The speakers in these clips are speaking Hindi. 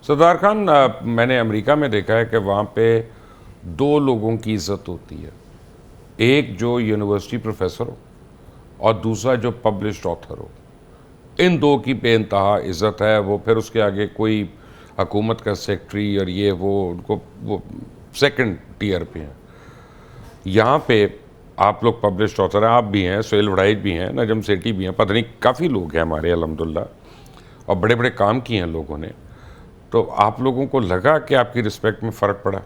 सरदार खान, मैंने अमेरिका में देखा है कि वहाँ पे दो लोगों की इज्जत होती है, एक जो यूनिवर्सिटी प्रोफेसर हो और दूसरा जो पब्लिश्ड ऑथर हो। इन दो की बेइंतहा इज्जत है। वो फिर उसके आगे कोई हुकूमत का सेक्रेटरी और ये उनको वो सेकंड टीयर पे हैं। यहाँ पे आप लोग पब्लिश्ड ऑथर हैं, आप भी हैं, सोहेल वड़ाइच भी हैं, नजम सेठी भी हैं, पता नहीं काफ़ी लोग हैं हमारे अल्हम्दुलिल्लाह, और बड़े बड़े काम किए हैं लोगों ने। तो आप लोगों को लगा कि आपकी रिस्पेक्ट में फ़र्क पड़ा?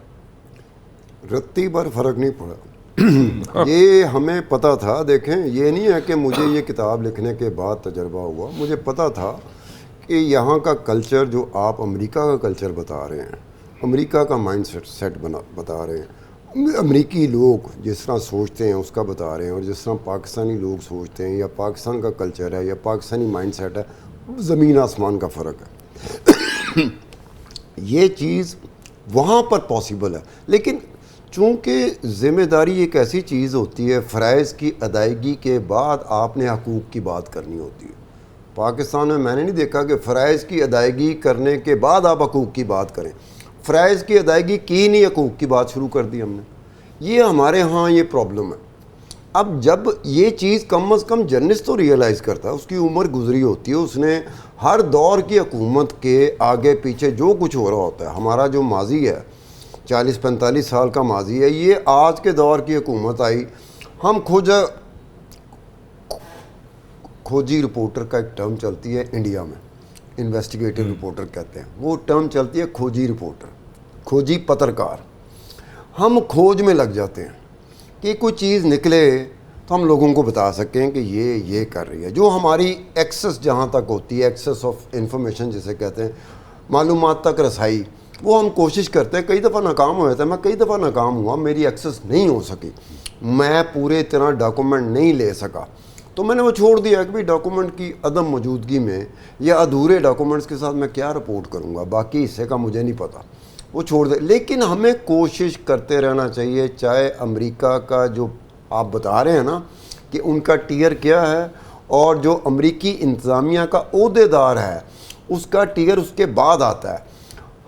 रत्ती भर फर्क नहीं पड़ा। ये हमें पता था। देखें, ये नहीं है कि मुझे ये किताब लिखने के बाद तजर्बा हुआ, मुझे पता था कि यहाँ का कल्चर जो आप अमेरिका का कल्चर बता रहे हैं, अमेरिका का माइंड सेट बता रहे हैं, अमेरिकी लोग जिस तरह सोचते हैं उसका बता रहे हैं, और जिस तरह पाकिस्तानी लोग सोचते हैं या पाकिस्तान का कल्चर है या पाकिस्तानी माइंड सेट है, ज़मीन आसमान का फ़र्क है। ये चीज़ वहाँ पर पॉसिबल है, लेकिन चूँकि ज़िम्मेदारी एक ऐसी चीज़ होती है, फ़राइज़ की अदायगी के बाद आपने हकूक़ की बात करनी होती है। पाकिस्तान में मैंने नहीं देखा कि फ़राइज़ की अदायगी करने के बाद आप हकूक़ की बात करें। फ़राइज़ की अदायगी की नहीं, हकूक़ की बात शुरू कर दी हमने। ये हमारे यहाँ ये प्रॉब्लम है। अब जब ये चीज़ कम अज़ कम जर्नलिस्ट तो रियलाइज़ करता है, उसकी उम्र गुजरी होती है, उसने हर दौर की हुकूमत के आगे पीछे जो कुछ हो रहा होता है, हमारा जो माजी है 40-45 साल का माजी है, ये आज के दौर की हुकूमत आई। हम खोजी रिपोर्टर का एक टर्म चलती है इंडिया में, इन्वेस्टिगेटिव रिपोर्टर कहते हैं, वो टर्म चलती है खोजी रिपोर्टर, खोजी पत्रकार। हम खोज में लग जाते हैं कि कोई चीज़ निकले तो हम लोगों को बता सकें कि ये कर रही है। जो हमारी एक्सेस जहाँ तक होती है, एक्सेस ऑफ इंफॉर्मेशन जिसे कहते हैं, मालूमात तक रसाई, वो हम कोशिश करते हैं। कई दफ़ा नाकाम हो जाता है, मैं कई दफ़ा नाकाम हुआ, मेरी एक्सेस नहीं हो सकी, मैं पूरे तरह डॉक्यूमेंट नहीं ले सका, तो मैंने वो छोड़ दिया कि भाई डॉक्यूमेंट की अदम मौजूदगी में या अधूरे डॉक्यूमेंट्स के साथ मैं क्या रिपोर्ट करूँगा, बाकी हिस्से का मुझे नहीं पता, वो छोड़ दे। लेकिन हमें कोशिश करते रहना चाहिए, चाहे अमेरिका का जो आप बता रहे हैं ना कि उनका टीयर क्या है, और जो अमेरिकी इंतज़ामिया का ओहदेदार है उसका टीयर उसके बाद आता है।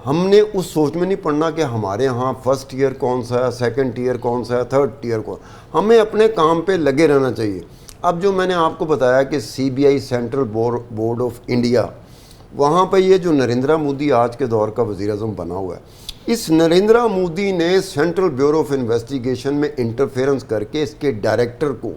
हमने उस सोच में नहीं पड़ना कि हमारे यहाँ फर्स्ट टीयर कौन सा है, सेकंड टीयर कौन सा है, थर्ड टीयर कौन। हमें अपने काम पे लगे रहना चाहिए। अब जो मैंने आपको बताया कि CBI central board of India, वहाँ पे ये जो नरेंद्र मोदी आज के दौर का वज़ीर-ए-आज़म बना हुआ है, इस नरेंद्र मोदी ने सेंट्रल ब्यूरो ऑफ इन्वेस्टिगेशन में इंटरफेरेंस करके इसके डायरेक्टर को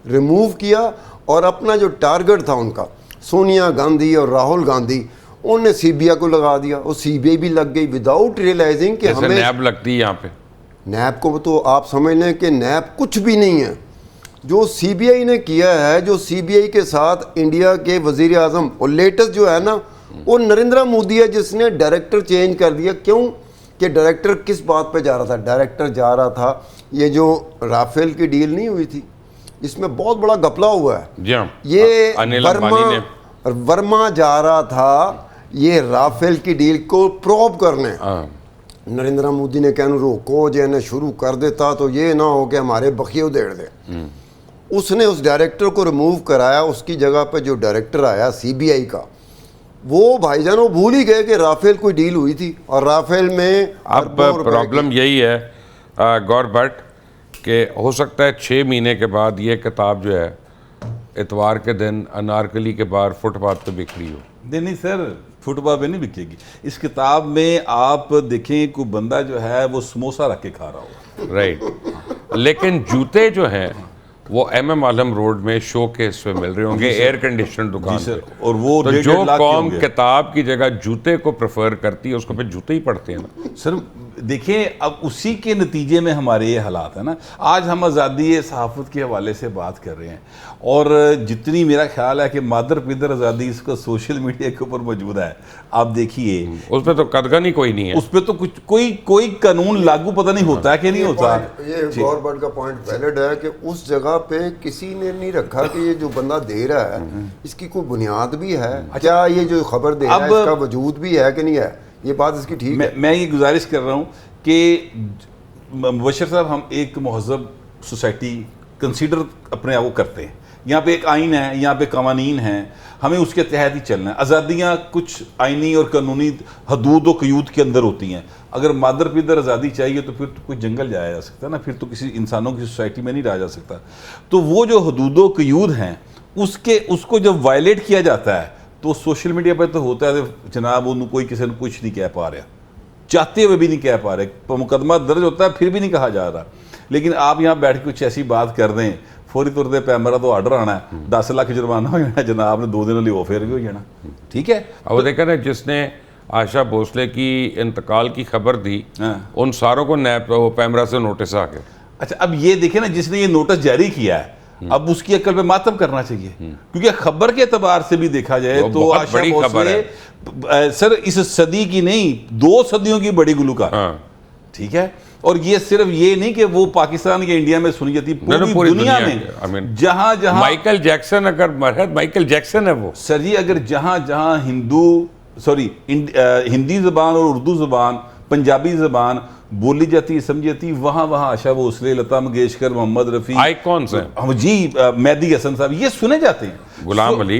रिमूव किया, और अपना जो टारगेट था उनका, सोनिया गांधी और राहुल गांधी, उन्हें CBI को लगा दिया, और CBI भी लग गई विदाउट रियलाइजिंग कि हमें नैब लगती है यहाँ पे। नैब को तो आप समझ लें कि नैब कुछ भी नहीं है। जो CBI ने किया है, जो CBI के साथ इंडिया के वज़ीर आज़म, और लेटेस्ट जो है ना, वो नरेंद्र मोदी है जिसने डायरेक्टर चेंज कर दिया। क्यों? कि डायरेक्टर किस बात पे जा रहा था? डायरेक्टर जा रहा था, ये जो राफेल की डील नहीं हुई थी, इसमें बहुत बड़ा घपला हुआ है। ये वर्मा जा रहा था ये राफेल की डील को प्रोब करने। नरेंद्र मोदी ने कहना रोको, जो शुरू कर देता तो ये ना हो कि हमारे बखिए उधेड़ दे। उसने उस डायरेक्टर को रिमूव कराया, उसकी जगह पे जो डायरेक्टर आया CBI का, वो भाईजान वो भूल ही गए कि राफेल कोई डील हुई थी, और राफेल में अब प्रॉब्लम यही है गौर भट्ट कि हो सकता है 6 महीने के बाद ये किताब जो है इतवार के दिन अनारकली के बाहर फुटपाथ पे बिखरी हो। नहीं सर, फुटपाथ पे नहीं बिकेगी। इस किताब में आप देखें कोई बंदा जो है वो समोसा रख के खा रहा हो, राइट। लेकिन जूते जो हैं वो MM आलम रोड में शो के इसमें मिल रहे होंगे, एयर कंडीशन दुकान पे। और वो तो जो कौम किताब की जगह जूते को प्रेफर करती है, उसको पे जूते ही पड़ते हैं ना सर। देखिए, अब उसी के नतीजे में हमारे ये हालात है ना। आज हम आज़ादी सहाफ़त के हवाले से बात कर रहे हैं, और जितनी मेरा ख्याल है कि मादर पिदर आज़ादी इसका सोशल मीडिया के ऊपर मौजूद है। आप देखिए उस पर तो कदगन ही कोई नहीं है, उस पर तो कुछ कोई कानून लागू पता नहीं होता है कि नहीं होता। ये गवर्नमेंट का पॉइंट वैलिड है कि उस जगह पे किसी ने नहीं रखा कि ये जो बंदा दे रहा है इसकी कोई बुनियाद भी है। क्या ये जो खबर दे रहा है इसका वजूद भी है कि नहीं है? ये बात इसकी ठीक है। मैं ये गुजारिश कर रहा हूँ कि मुबशर साहब, हम एक महज़ब सोसाइटी कंसीडर अपने आप को करते हैं यहाँ पे एक आइन है, यहाँ पे कवानीन हैं, हमें उसके तहत ही चलना है। आज़ादियाँ कुछ आइनी और कानूनी हदूद व क़यूद के अंदर होती हैं। अगर मादर पिदर आज़ादी चाहिए तो फिर तो कोई जंगल जाया जा सकता है ना, फिर तो किसी इंसानों की सोसाइटी में नहीं रहा जा सकता। तो वो जो हदूद व क़यूद हैं उसको जब वायलेट किया जाता है तो सोशल मीडिया पर तो होता है जनाब उन्होंने कोई किसी ने कुछ नहीं कह पा रहा, चाहते हुए भी नहीं कह पा रहे, मुकदमा दर्ज होता है फिर भी नहीं कहा जा रहा। लेकिन आप यहाँ बैठ के कुछ ऐसी बात कर दें, फौरी तौर पर पैमरा तो आर्डर आना है, 10 लाख जुर्माना हो जाना, जनाब ने 2 दिन लिए फिर भी हो जाना। ठीक है, अब देखा ना जिसने आशा भोसले की इंतकाल की खबर दी, उन सारों को नैब पैमरा से नोटिस आ गया। अच्छा, अब ये देखे ना, जिसने ये नोटिस जारी किया है अब उसकी अक्ल पे मातम करना चाहिए, क्योंकि खबर के एतबार से भी देखा जाए तो आशा बड़ी खबर है सर, इस सदी की नहीं 2 सदियों की बड़ी गुलकार। ठीक है, और ये सिर्फ ये नहीं कि वो पाकिस्तान या इंडिया में सुनी जाती, पूरी दुनिया में जहां जहां माइकल जैक्सन अगर मरहत माइकल जैक्सन है वो सर जी, अगर जहां जहां हिंदी ज़बान और उर्दू ज़बान, पंजाबी ज़बान बोली जाती समझी जाती, वहां वहां आशा भोसले, लता मंगेशकर, मोहम्मद रफ़ी, आइकॉन्स हैं जी, मेहदी हसन साहब, ये सुने जाते हैं। गुलाम अली,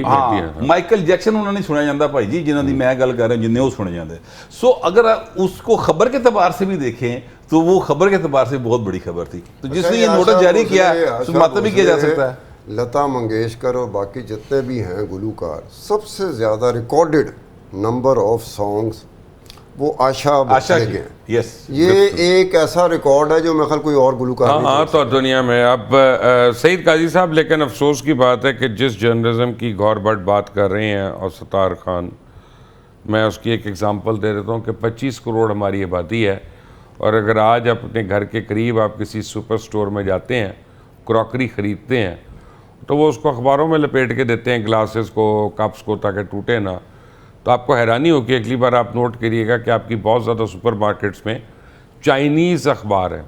माइकल जैक्सन उन्होंने नहीं सुना जाता भाई जी, जिन्होंने मैं गल कर रहा हूं, जिन्हें वो सुने जाते। सो अगर आप उसको खबर के तबार से भी देखें तो वो खबर के तबार से बहुत बड़ी खबर थी। तो जिसने ये नोटिस जारी किया उसमें मातम भी किया जा सकता है। लता मंगेशकर और बाकी जितने भी हैं गुलूकार, सबसे ज़्यादा रिकॉर्डेड नंबर ऑफ सॉन्ग्स वो आशा भोसले के हैं। यस, ये एक ऐसा रिकॉर्ड है जो मेरे ख्याल कोई और गुलूकार नहीं हाँ तो दुनिया में। अब सईद काजी साहब, लेकिन अफसोस की बात है कि जिस जर्नलिज्म की गौर बट बात कर रहे हैं और सत्तार खान, मैं उसकी एक एग्जांपल दे देता हूँ कि 25 करोड़ हमारी आबादी है, और अगर आज अपने घर के करीब आप किसी सुपर स्टोर में जाते हैं, क्रॉकरी ख़रीदते हैं, तो वो उसको अखबारों में लपेट के देते हैं, ग्लासेस को, कप्स को, ताकि टूटे ना। तो आपको हैरानी होगी, अगली बार आप नोट करिएगा कि आपकी बहुत ज़्यादा सुपर मार्केट्स में चाइनीज़ अखबार है,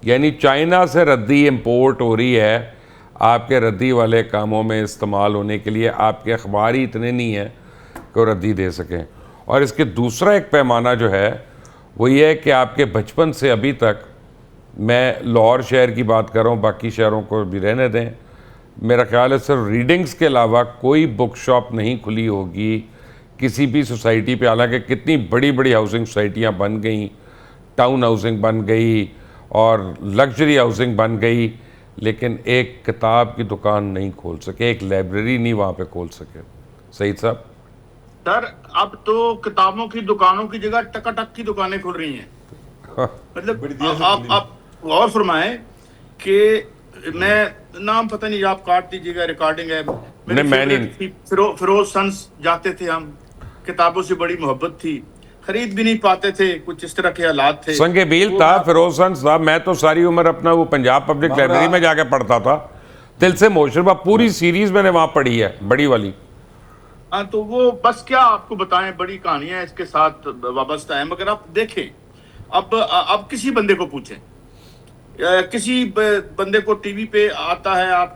यानी चाइना से रद्दी इम्पोर्ट हो रही है आपके रद्दी वाले कामों में इस्तेमाल होने के लिए। आपके अखबार ही इतने नहीं हैं कि वो रद्दी दे सकें। और इसके दूसरा एक पैमाना जो है वो ये है कि आपके बचपन से अभी तक, मैं लाहौर शहर की बात कर रहा हूँ, बाकी शहरों को भी रहने दें, मेरा ख्याल है सिर्फ रीडिंग्स के अलावा कोई बुक शॉप नहीं खुली होगी किसी भी सोसाइटी पे। हालांकि कितनी बड़ी बड़ी हाउसिंग सोसाइटियाँ बन गई, टाउन हाउसिंग बन गई और लग्जरी हाउसिंग बन गई, लेकिन एक किताब की दुकान नहीं खोल सके, एक लाइब्रेरी नहीं वहाँ पे खोल सके। सईद साहब सर, अब तो किताबों की दुकानों की जगह टकाटक की दुकानें खुल रही हैं। मतलब आप गौर फरमाएं कि मैं नाम पता नहीं, आप काट दीजिएगा, रिकॉर्डिंग है। फिरोज सन्स जाते थे हम, किताबों से बड़ी मोहब्बत थी, खरीद भी नहीं पाते थे, कुछ इस तरह के हालात थे। संगे बील था फिरोज सन्स साहब। मैं तो सारी उम्र अपना वो पंजाब पब्लिक लाइब्रेरी में जाके पढ़ता था, दिल से मोशरबा पूरी सीरीज मैंने वहाँ पढ़ी है, बड़ी वाली। हाँ, तो वो बस क्या आपको बताएं, बड़ी कहानियां इसके साथ वाबस्ता है। मगर आप देखें, अब किसी बंदे को पूछें, किसी बंदे को टीवी पे आता है, आप